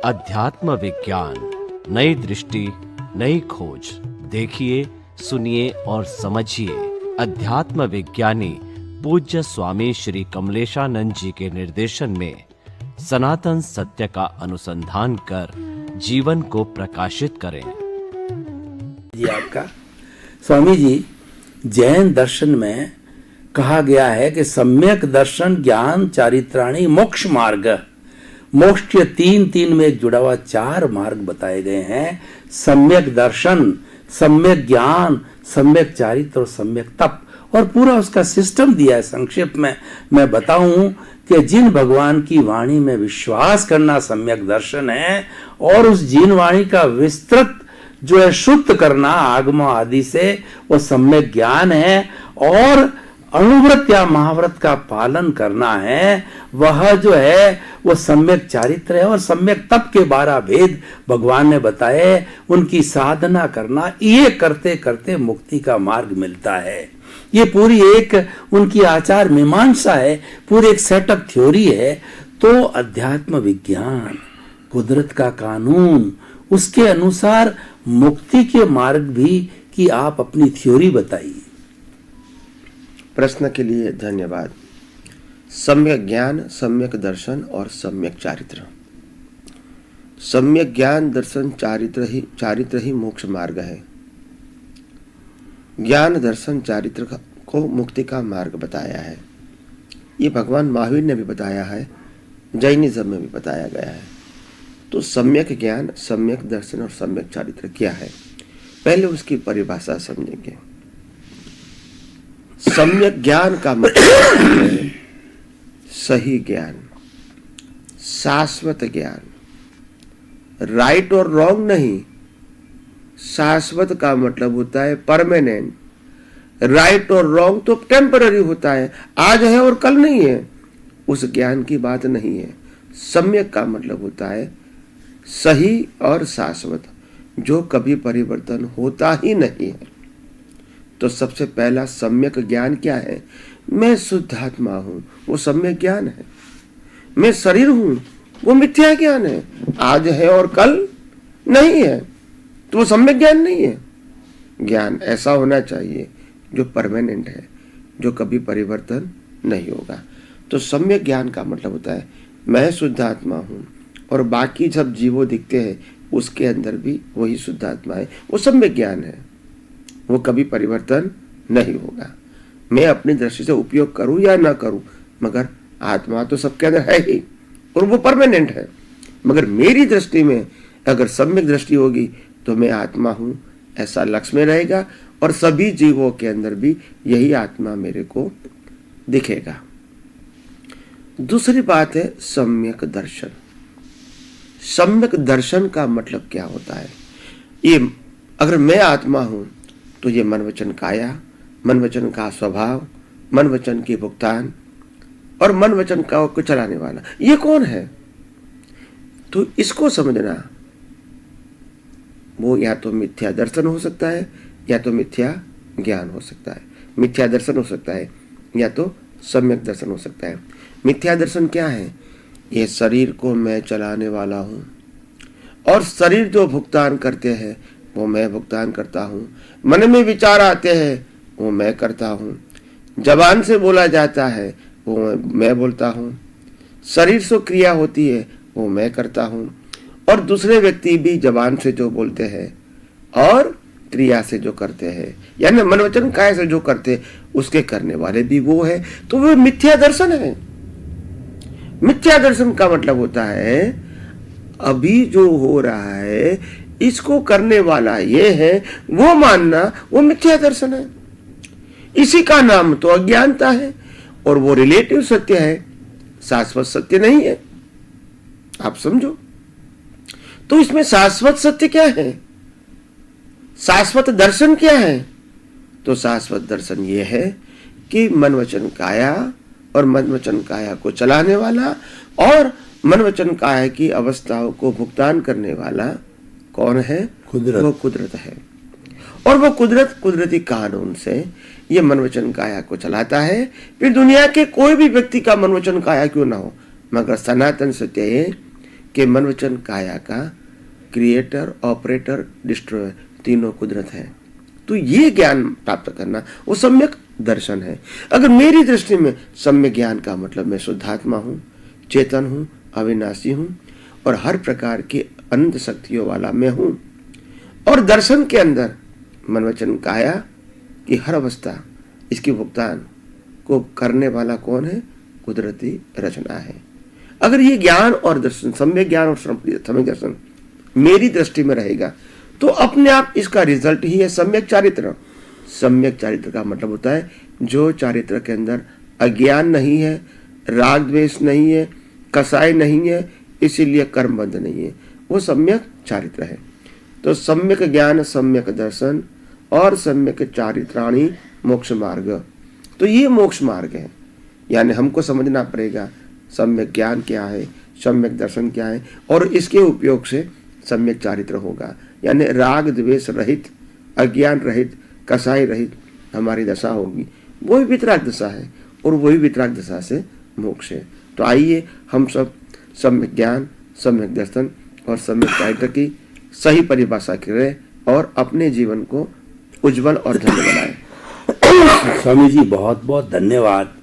अध्यात्म विज्ञान, नई दृष्टि, नई खोज। देखिए, सुनिए और समझिए। अध्यात्म विज्ञानी पूज्य स्वामी श्री कमलेशानंद जी के निर्देशन में सनातन सत्य का अनुसंधान कर जीवन को प्रकाशित करें। जी आपका स्वामी जी, जैन दर्शन में कहा गया है कि सम्यक दर्शन ज्ञान चारित्राणी मोक्ष मार्ग, मोक्ष के तीन में जुड़ा हुआ 4 मार्ग बताए गए हैं। सम्यक दर्शन, सम्यक ज्ञान, सम्यक चारित्र और सम्यक तप, और पूरा उसका सिस्टम दिया है। संक्षेप में मैं बताऊं कि जिन भगवान की वाणी में विश्वास करना सम्यक दर्शन है, और उस जिन वाणी का विस्तृत जो है शुद्ध करना आगम आदि से, वो सम्यक ज्ञान है। और अणुव्रत या महाव्रत का पालन करना है, वह जो है वो सम्यक चारित्र है। और सम्यक तप के 12 भेद भगवान ने बताए, उनकी साधना करना, ये करते करते मुक्ति का मार्ग मिलता है। ये पूरी एक उनकी आचार मीमांसा है, पूरी एक सेटअप थ्योरी है। तो अध्यात्म विज्ञान, कुदरत का कानून, उसके अनुसार मुक्ति के मार्ग भी की आप अपनी थ्योरी बताइए। प्रश्न के लिए धन्यवाद। सम्यक ज्ञान, सम्यक दर्शन और सम्यक चारित्र। सम्यक ज्ञान, दर्शन, चारित्र ही मोक्ष मार्ग है। ज्ञान, दर्शन, चारित्र को मुक्ति का मार्ग बताया है। ये भगवान महावीर ने भी बताया है, जैनिज्म में भी बताया गया है। तो सम्यक ज्ञान, सम्यक दर्शन और सम्यक चारित्र क्या है, पहले उसकी परिभाषा समझेंगे। सम्यक ज्ञान का मतलब है सही ज्ञान, शाश्वत ज्ञान, राइट और रॉन्ग नहीं। शाश्वत का मतलब होता है परमानेंट, राइट और रॉन्ग तो टेम्पररी होता है, आज है और कल नहीं है, उस ज्ञान की बात नहीं है। सम्यक का मतलब होता है सही और शाश्वत, जो कभी परिवर्तन होता ही नहीं है। तो सबसे पहला सम्यक ज्ञान क्या है? मैं शुद्ध आत्मा हूं, वो सम्यक ज्ञान है। मैं शरीर हूं, वो मिथ्या ज्ञान है, आज है और कल नहीं है, तो वो सम्यक ज्ञान नहीं है। ज्ञान ऐसा होना चाहिए जो परमानेंट है, जो कभी परिवर्तन नहीं होगा। तो सम्यक ज्ञान का मतलब होता है मैं शुद्ध आत्मा हूं और बाकी सब जीवो दिखते हैं, उसके अंदर भी वही शुद्ध आत्मा है, वो सम्यक ज्ञान है। वो कभी परिवर्तन नहीं होगा। मैं अपनी दृष्टि से उपयोग करूं या ना करूं, मगर आत्मा तो सबके अंदर है ही और वो परमानेंट है। मगर मेरी दृष्टि में अगर सम्यक दृष्टि होगी तो मैं आत्मा हूं ऐसा लक्ष्य में रहेगा, और सभी जीवों के अंदर भी यही आत्मा मेरे को दिखेगा। दूसरी बात है सम्यक दर्शन। सम्यक दर्शन का मतलब क्या होता है? ये अगर मैं आत्मा हूं तो ये मन वचन काया, मन वचन का स्वभाव, मन वचन की भुगतान और मन वचन का को चलाने वाला, ये कौन है? तो इसको समझना, वो या तो मिथ्या दर्शन हो सकता है या तो मिथ्या ज्ञान हो सकता है। मिथ्या दर्शन हो सकता है या तो सम्यक दर्शन हो सकता है। मिथ्या दर्शन क्या है? ये शरीर को मैं चलाने वाला हूं और शरीर जो भुगतान करते हैं वो मैं भुगतान करता हूँ। मन में विचार आते हैं वो मैं करता हूँ। जबान से बोला जाता है वो मैं बोलता हूँ। शरीर से क्रिया होती है वो मैं करता हूँ। और दूसरे व्यक्ति भी जबान से जो बोलते हैं और क्रिया से जो करते हैं, यानी मन वचन काया से जो करते हैं, उसके करने वाले भी वो है। तो वो मिथ्या दर्शन है। मिथ्या दर्शन का मतलब होता है अभी जो हो रहा है इसको करने वाला ये है, वो मानना, वो मिथ्या दर्शन है। इसी का नाम तो अज्ञानता है, और वो रिलेटिव सत्य है, शाश्वत सत्य नहीं है। आप समझो। तो इसमें शाश्वत सत्य क्या है? शाश्वत दर्शन क्या है? तो शाश्वत दर्शन ये है कि मन वचन काया और मन वचन काया को चलाने वाला और मन वचन काया की अवस्थाओं को भुगतान करने वाला कौन है? कुदरत। वो कुदरत है। और वो कुदरत कुदरती कानून से ये मन वचन काया को चलाता है। फिर दुनिया के कोई भी व्यक्ति का मन वचन काया क्यों ना हो, मगर सनातन सत्य है कि मन वचन काया का क्रिएटर, ऑपरेटर, डिस्ट्रॉयर तीनों कुदरत है। तो ये ज्ञान प्राप्त करना वो सम्यक दर्शन है। अगर मेरी दृष्टि में सम्यक ज्ञान का मतलब मैं शुद्धात्मा हूँ, चेतन हूँ, अविनाशी हूँ और हर प्रकार की अनंत शक्तियों वाला मैं हूँ, और दर्शन के अंदर मन वचन काया की हर अवस्था इसकी भुगतान को करने वाला कौन है? कुदरती रचना है। अगर ये ज्ञान और दर्शन, सम्यक ज्ञान और सम्यक दर्शन मेरी दृष्टि में रहेगा तो अपने आप इसका रिजल्ट ही है सम्यक चारित्र। सम्यक चारित्र का मतलब होता है जो चारित्र के अंदर अज्ञान नहीं है, राग द्वेष नहीं है, कसाई नहीं है, इसीलिए कर्मबंध नहीं है, वो सम्यक चारित्र है। तो सम्यक ज्ञान, सम्यक दर्शन और सम्यक चारित्राणी मोक्ष मार्ग, तो ये मोक्ष मार्ग है। यानी हमको समझना पड़ेगा सम्यक ज्ञान क्या है, सम्यक दर्शन क्या है, और इसके उपयोग से सम्यक चारित्र होगा। यानी राग द्वेष रहित, अज्ञान रहित, कसाई रहित हमारी दशा होगी। वही वितराग दशा है और वही वितराग दशा से मोक्ष है। तो आइए हम सब सम्यक ज्ञान, सम्यक दर्शन और सम्यक चारित्र की सही परिभाषा करें और अपने जीवन को उज्जवल और धन्य बनाएं। स्वामी जी बहुत बहुत धन्यवाद।